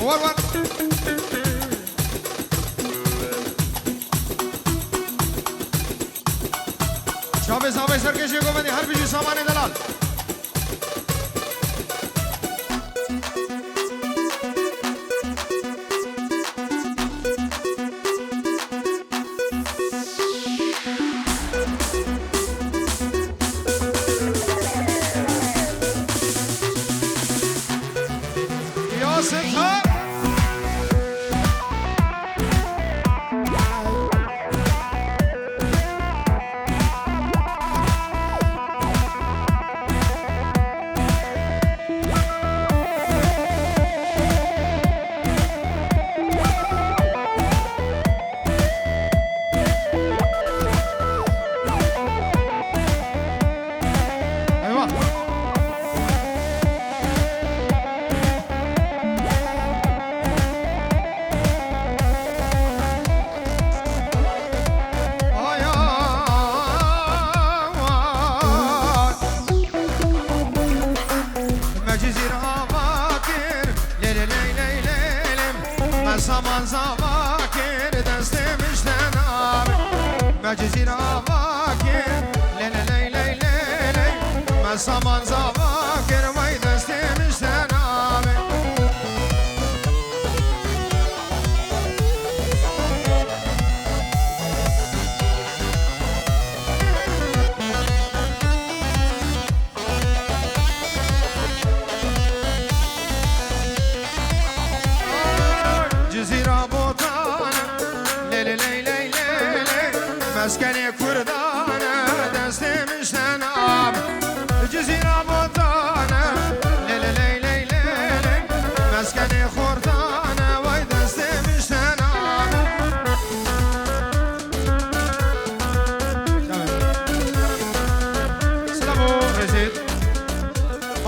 ور ور شابه صاحب سرکشی کو بندی هر بیشی سامان دلال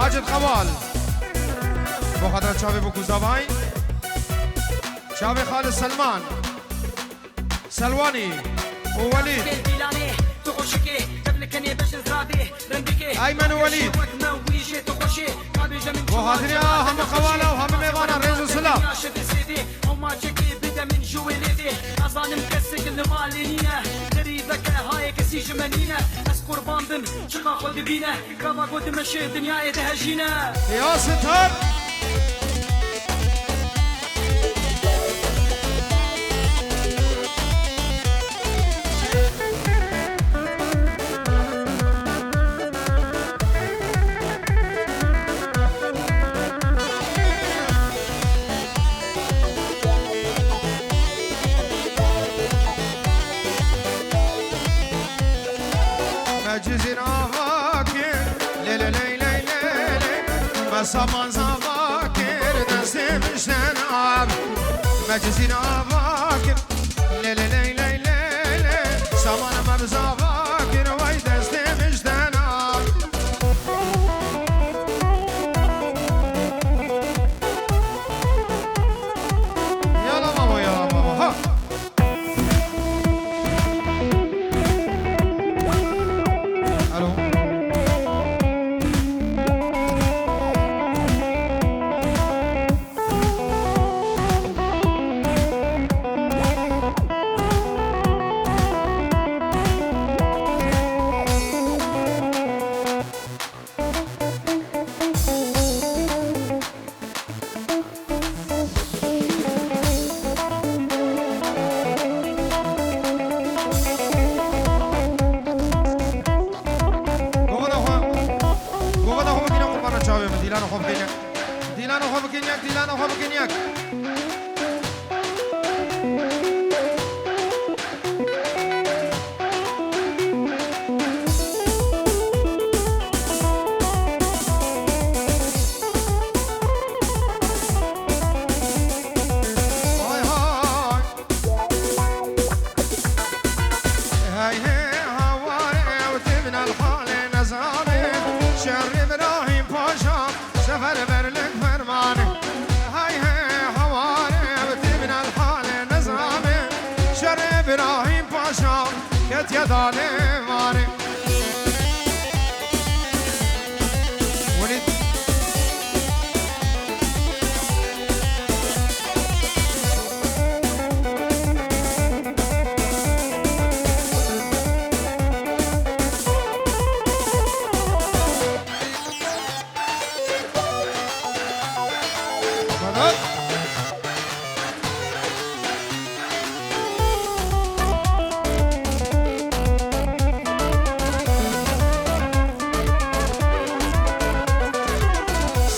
ماجد قوال بخاطر شابه بوكوزاواي شابه خالد سلمان سلواني ووليد أيمن ووليد وهادريا هم قوالا وهم ميغانا رئيس السلام أظالم كسك المالينية غريبك هاي كسي جمانينة أس قربان بم شقا خود بينا كما قد مشي الدنيا يتهجينا يا ستار سامان زاواكر دستي مشتناب مجزين عواكر لي لي لي لي لي سامان مبزاواكر وي دستي مشتناب يلا بابا يلا بابا ها الو Dilano Hobokinyak. يا ظالماني ولد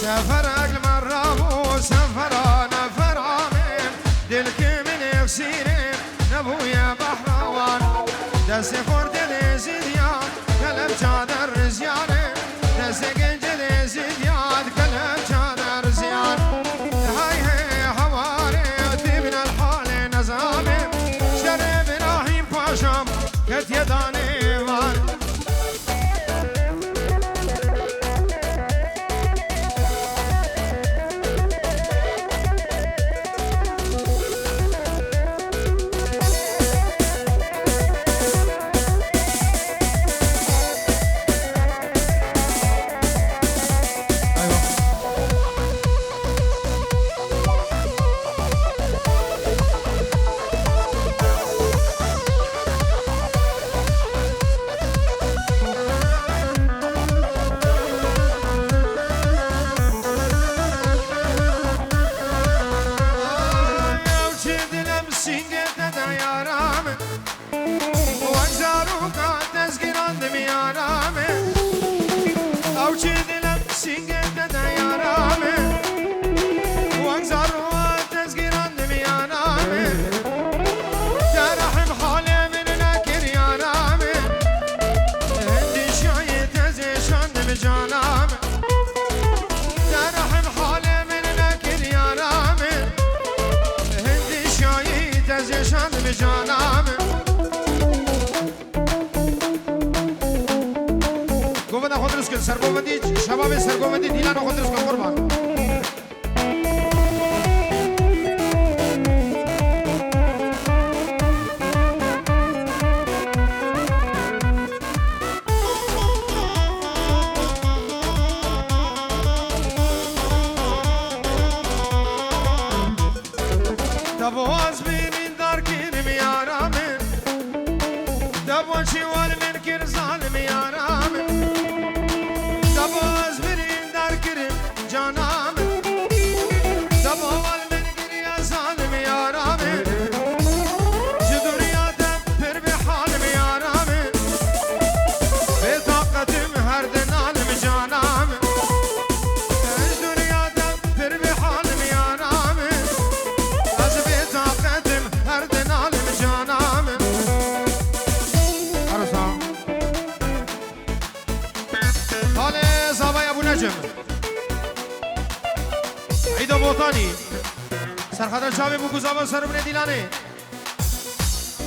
سفر عقل مرابو سفر نفر عامل دلك من يغسيرين نبويا بحروان دست خورد لزيديان قلب جادر رزيانه دست قنج لزيديان قلب جادر رزيان هاي هاي حوالي من الحال نظامي شرب راهيم باشام كت يداني وان سرگوبندی شباب سرگوبندی دیلان خود درست کن قربان دبواز بینین دار کنیم یارامه دبوچی وال من کر ظالم یارامه دبواز بریم در کریم جانم دبوال من گریه ظالم یارم جدوریاتم پر به حالم یارم به طاقتم هر دنالم جانم جدوریاتم پر به حالم یارم از به طاقتم هر دنالم جانم عرصا عيد بوطاني سرخدر شابي بو گزاوا سربن دیلانه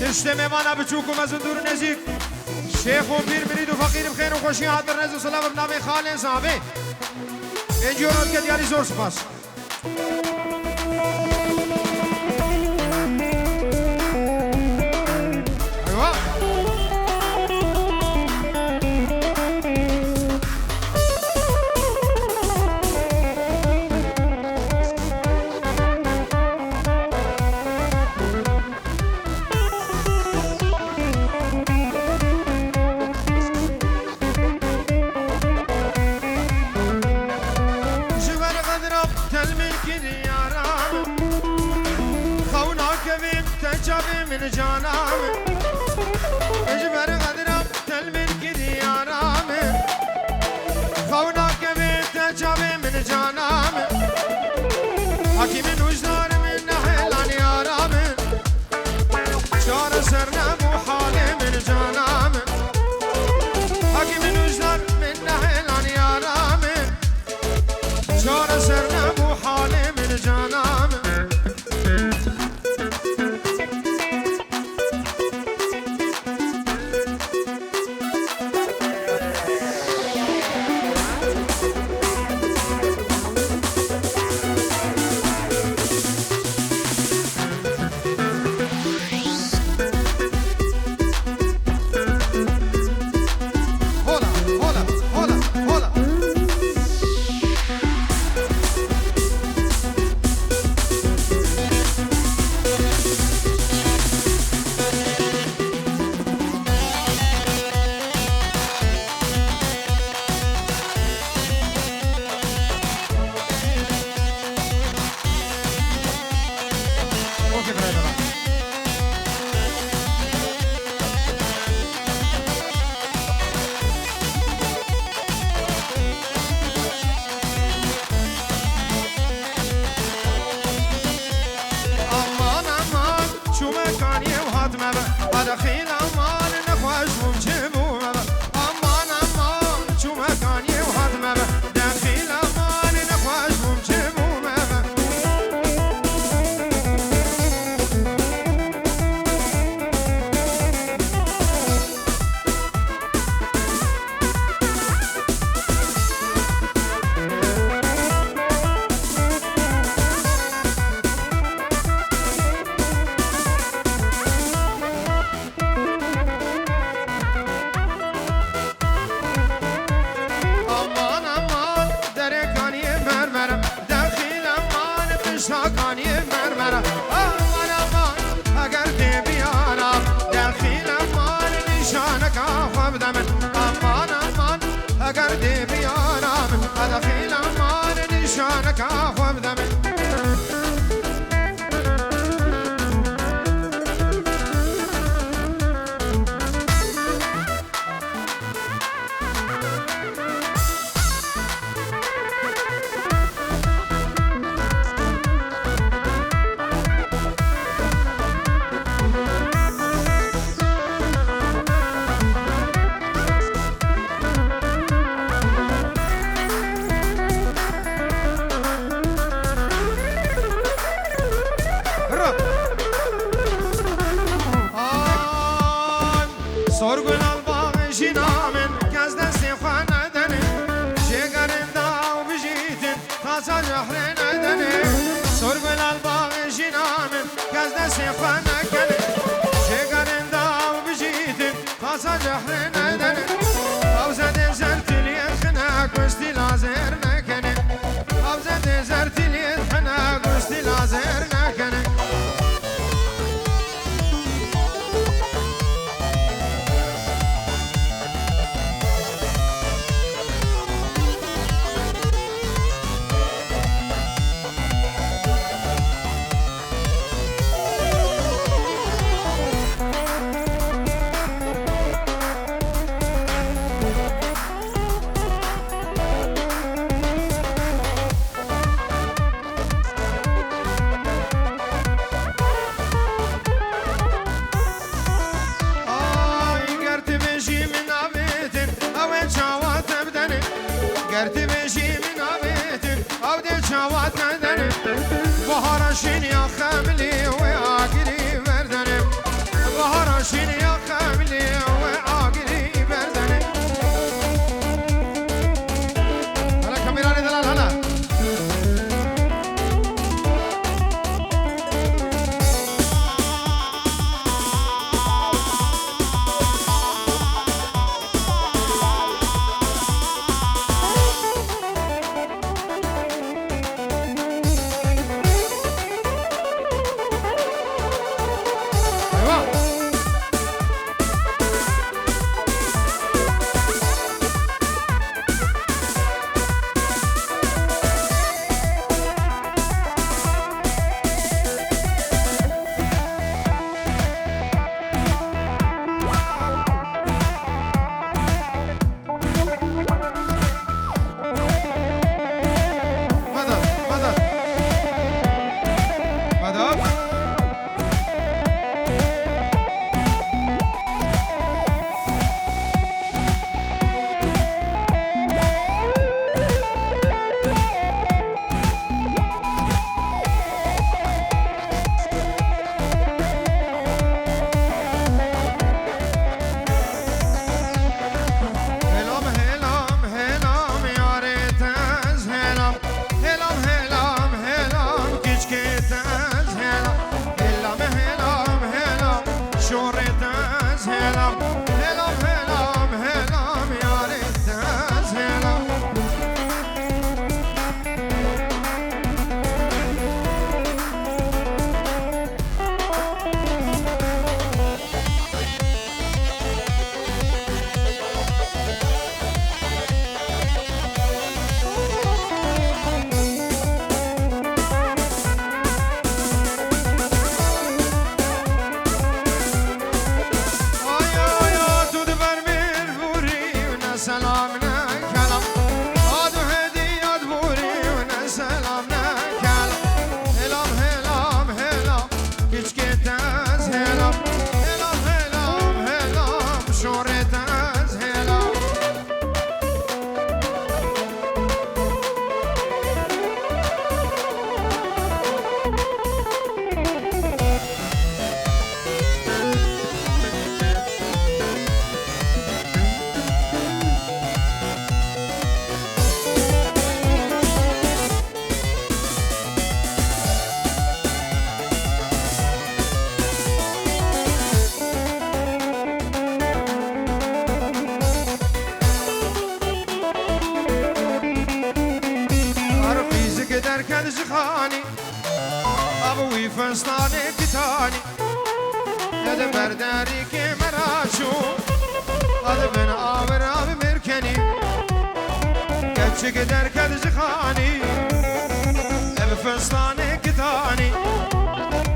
تشت مهمانا بچوکم از دور نزدیک شیخ و پیر مرید و فقیر بخیر و خوشی حاضر نزد صلاح بر نام خالد صاحبه انجورات که دیاری زور سپاس من جانم اجبر قدرم تل من کدی یارم خونا که بیت جاب من جانم حکیم نوزدار من نحلان یارم شار سر نبو حال من جانم حکیم نوزدار من نحلان یارم شار سر نبو حال من جانم دخيل أمان نخواش ممجبو أمان أمان شو مكاني وهضمة دخيل أمان نخواش ممجبو شاکانی مرمر آمان آمان اگر دی بیانا دخیل امان نشانه که خواب دمن آمان آمان اگر دی بیانا دخیل امان نشانه که خواب دمن سرگل الباغ جنامن کز دست خواه ندنه شگرن داو بجیتن تازا جحر ندنه سرگل الباغ جنامن کز دست خواه نکنه شگرن داو بجیتن تازا جحر ندنه اوزد زرتلیت خنا گشتی لازر نکنه اوزد زرتلیت خنا گشتی لازر نکنه گرتی بشی من آبیتن او دل چاوات ندنه بهارشین یا خملی و آگری بردنه بهارشین یا خملی و آگری بردنه هلا کامیرانی دلال هلا دركد زخاني أبوي فستاني كتاني هذا برداري كمراشو هذا بن آور آب مركني كتشك دركد زخاني أبو فستاني كتاني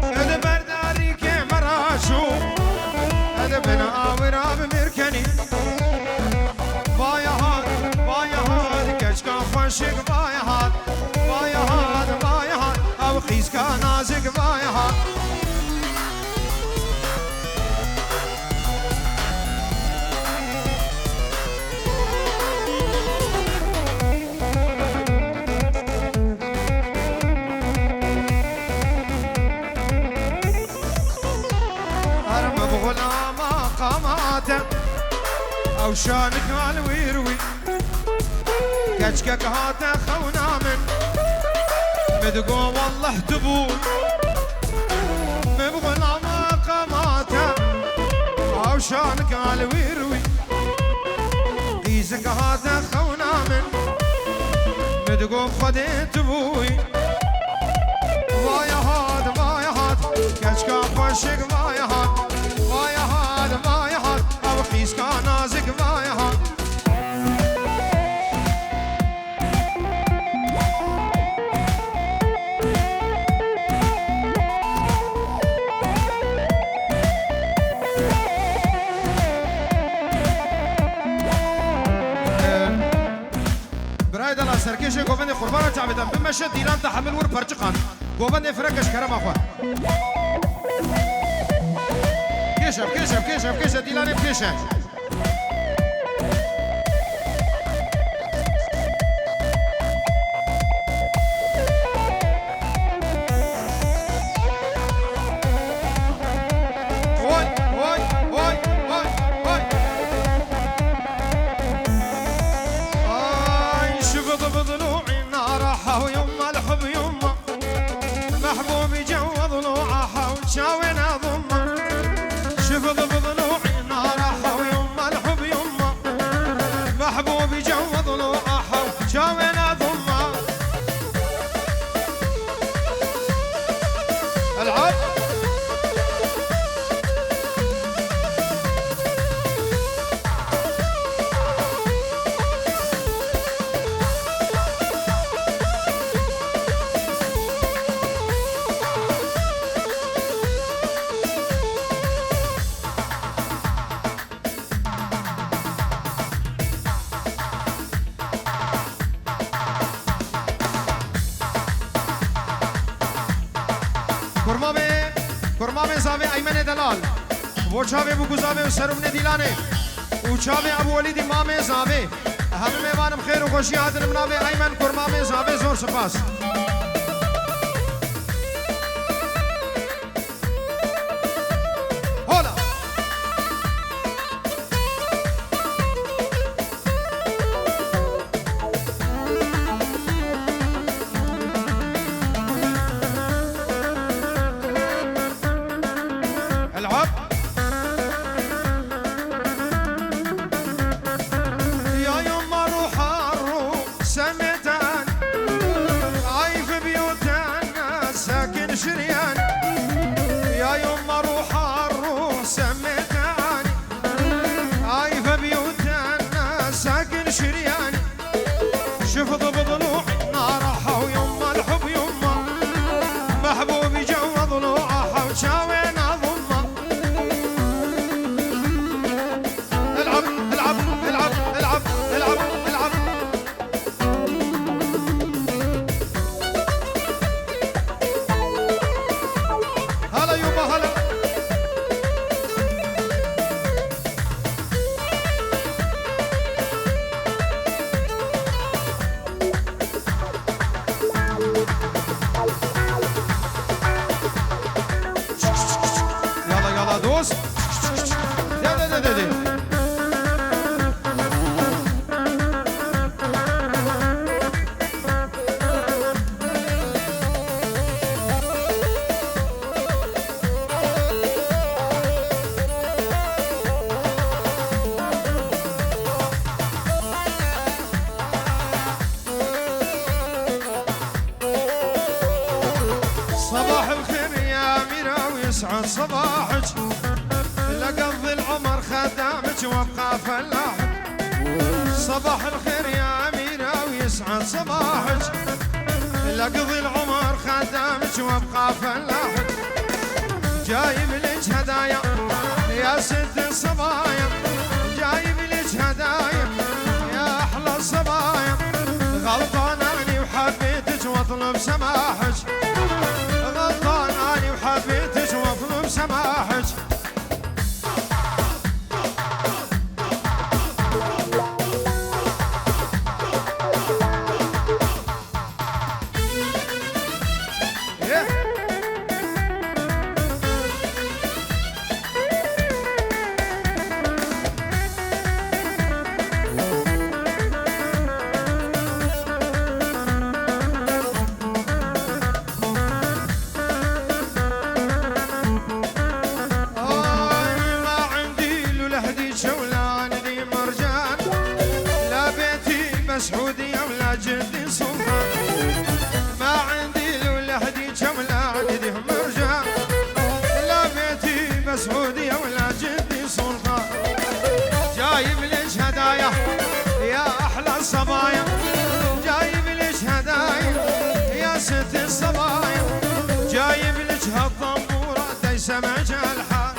هذا برداري كمراشو هذا بن آور آب مركني بايا هاد كشكا خوشك بايا هاد أو خيز كان نازك بايا هاد أرم بغلام قاماته أو شانك الويروي كشكك هاته خونا من مدقو والله تبوي مبغنا مقاماته او شانك الويروي قيزك هذا خونا من مدقو خدي تبوي وايا هاد كشكا خوشك وايا هاد او قيزك نازك وايا هاد سرکش گوبند قربان تعبدم بمشد دیلان تحمل ور پرچقان گوبند فرقش کرم اخوا کشف دیلان کشف محبوبي جو ضلوعها وتشاوينا ضمه شفض بضلوعي نارها ويما الحب يما محبوبي جو ضلوعها وتشاوينا ضمه العب کرمامه زاوی ایمن دلال و چاوی بگوزاوی و سرمن دیلانه و چاوی ابو ولید امام زاوی همه میوانم خیر و خوشی آدن مناوی ایمن کرمامه زاوی زور سپاس هولا شفض بضلوعي نارها ويما الحب يما محبوبي جو ضلوعها وشاوينا ضمه العب العب العب العب العب العب هلا يوبا هلا دوست ده ويسعد صباحك لقضي العمر خدامك وابقى فلاحك صباح الخير يا أميرة ويسعد صباحك لقضي العمر خدامك وابقى فلاحك جايب لك هدايا يا ست الصبايا جايب لك هدايا يا أحلى الصبايا غلطان أني وحبيتك واطلب سماحك غلطان أني وحبيتك واطلب سماحك سعودية ولا جدي سلطان ما عندي لولا هديك ولا عندي مرجان لا بيتي مسعودية ولا جدي سلطان جايب ليش هدايا يا أحلى الصبايا جايب ليش هدايا يا ست الصبايا جايب لك هالطنبورة تيسمج الحال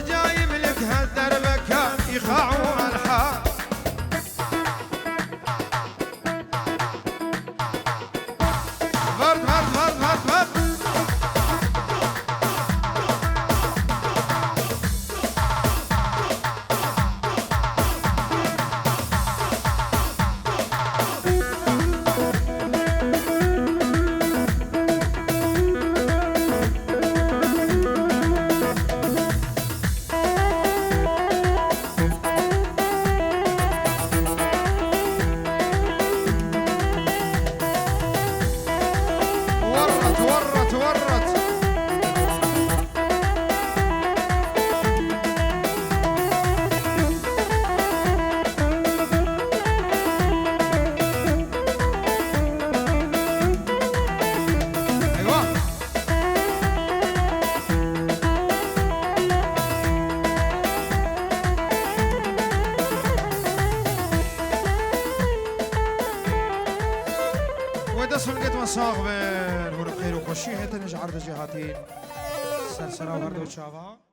جايب لك هالدربكة يخاعوا الحال سلقت مصاغبر ورقير وخشيه تنج عرض جهاتين سرسرة وهرد وشابا